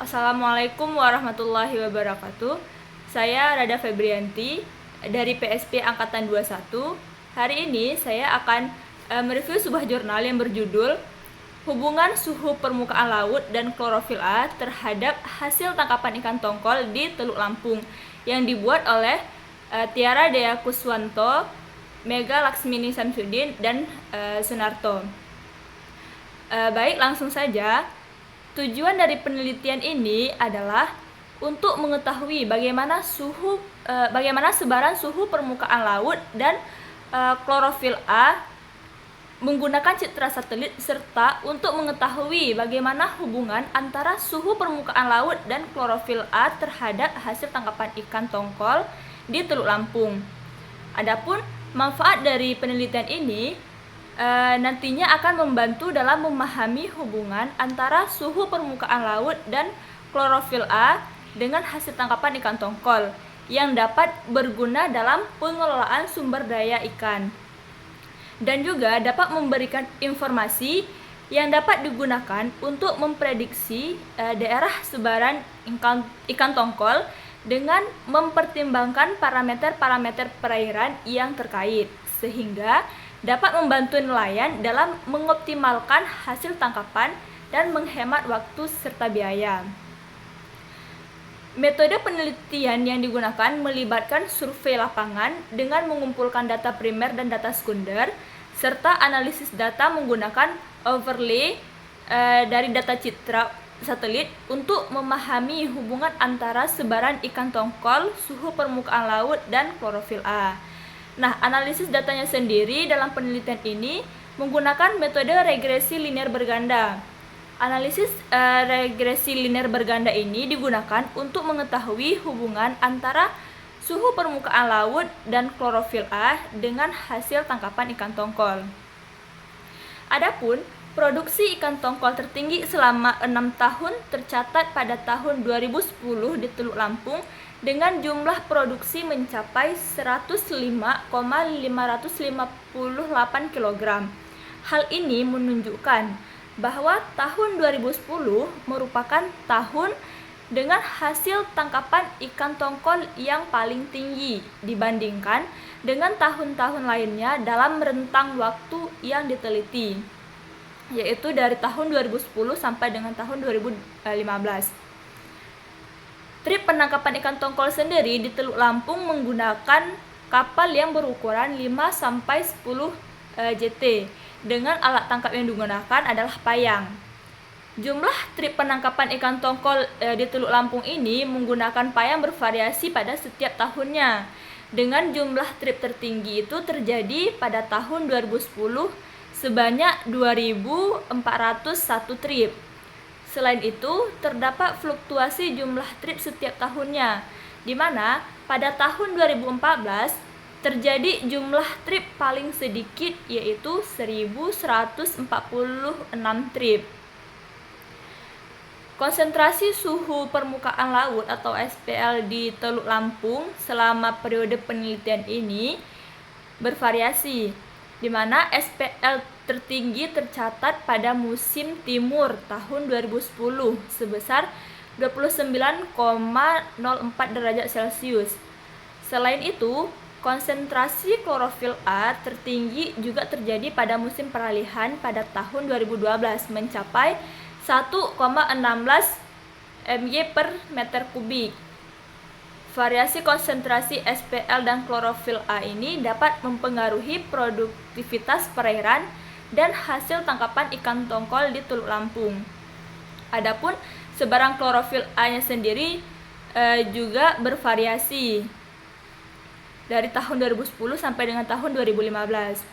Assalamualaikum warahmatullahi wabarakatuh. Saya Rada Febrianti dari PSP Angkatan 21. Hari ini saya akan mereview sebuah jurnal yang berjudul Hubungan Suhu Permukaan Laut dan Klorofil A terhadap hasil tangkapan ikan tongkol di Teluk Lampung yang dibuat oleh Tiara Dea Kuswanto, Mega Laksmini Samsudin, dan Sunarto. Baik, langsung saja. Tujuan dari penelitian ini adalah untuk mengetahui bagaimana sebaran suhu permukaan laut dan klorofil A menggunakan citra satelit, serta untuk mengetahui bagaimana hubungan antara suhu permukaan laut dan klorofil A terhadap hasil tangkapan ikan tongkol di Teluk Lampung. Adapun manfaat dari penelitian ini nantinya akan membantu dalam memahami hubungan antara suhu permukaan laut dan klorofil A dengan hasil tangkapan ikan tongkol yang dapat berguna dalam pengelolaan sumber daya ikan, dan juga dapat memberikan informasi yang dapat digunakan untuk memprediksi daerah sebaran ikan tongkol dengan mempertimbangkan parameter-parameter perairan yang terkait, sehingga dapat membantu nelayan dalam mengoptimalkan hasil tangkapan dan menghemat waktu serta biaya. Metode penelitian yang digunakan melibatkan survei lapangan dengan mengumpulkan data primer dan data sekunder, serta analisis data menggunakan overlay dari data citra satelit untuk memahami hubungan antara sebaran ikan tongkol, suhu permukaan laut, dan klorofil A. Nah, analisis datanya sendiri dalam penelitian ini menggunakan metode regresi linear berganda. Analisis regresi linear berganda ini digunakan untuk mengetahui hubungan antara suhu permukaan laut dan klorofil A dengan hasil tangkapan ikan tongkol. Adapun produksi ikan tongkol tertinggi selama 6 tahun tercatat pada tahun 2010 di Teluk Lampung dengan jumlah produksi mencapai 105,558 kg. Hal ini menunjukkan bahwa tahun 2010 merupakan tahun dengan hasil tangkapan ikan tongkol yang paling tinggi dibandingkan dengan tahun-tahun lainnya dalam rentang waktu yang diteliti, yaitu dari tahun 2010 sampai dengan tahun 2015. Trip penangkapan ikan tongkol sendiri di Teluk Lampung menggunakan kapal yang berukuran 5-10 JT dengan alat tangkap yang digunakan adalah payang. Jumlah trip penangkapan ikan tongkol di Teluk Lampung ini menggunakan payang bervariasi pada setiap tahunnya, dengan jumlah trip tertinggi itu terjadi pada tahun 2010 sebanyak 2.401 trip. Selain itu, terdapat fluktuasi jumlah trip setiap tahunnya, di mana pada tahun 2014 terjadi jumlah trip paling sedikit, yaitu 1.146 trip. Konsentrasi suhu permukaan laut atau SPL di Teluk Lampung selama periode penelitian ini bervariasi, di mana SPL tertinggi tercatat pada musim timur tahun 2010 sebesar 29,04 derajat Celcius. Selain itu, konsentrasi klorofil A tertinggi juga terjadi pada musim peralihan pada tahun 2012 mencapai 1,16 mg per meter kubik. Variasi konsentrasi SPL dan klorofil A ini dapat mempengaruhi produktivitas perairan dan hasil tangkapan ikan tongkol di Teluk Lampung. Adapun sebaran klorofil A-nya sendiri juga bervariasi dari tahun 2010 sampai dengan tahun 2015.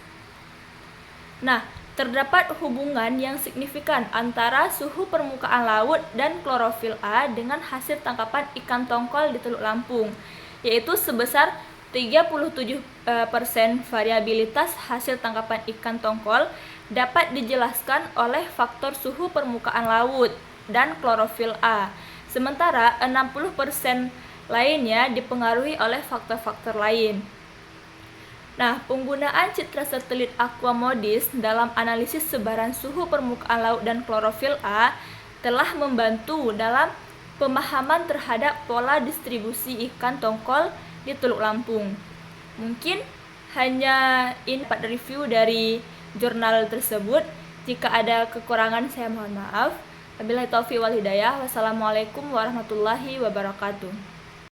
Nah, terdapat hubungan yang signifikan antara suhu permukaan laut dan klorofil A dengan hasil tangkapan ikan tongkol di Teluk Lampung, yaitu sebesar 37% variabilitas hasil tangkapan ikan tongkol dapat dijelaskan oleh faktor suhu permukaan laut dan klorofil A, sementara 60% lainnya dipengaruhi oleh faktor-faktor lain. Nah, penggunaan citra satelit Aquamodis dalam analisis sebaran suhu permukaan laut dan klorofil A telah membantu dalam pemahaman terhadap pola distribusi ikan tongkol di Teluk Lampung. Mungkin hanya ini dapat review dari jurnal tersebut. Jika ada kekurangan saya mohon maaf. Wabillahi taufiq wal hidayah. Wassalamualaikum warahmatullahi wabarakatuh.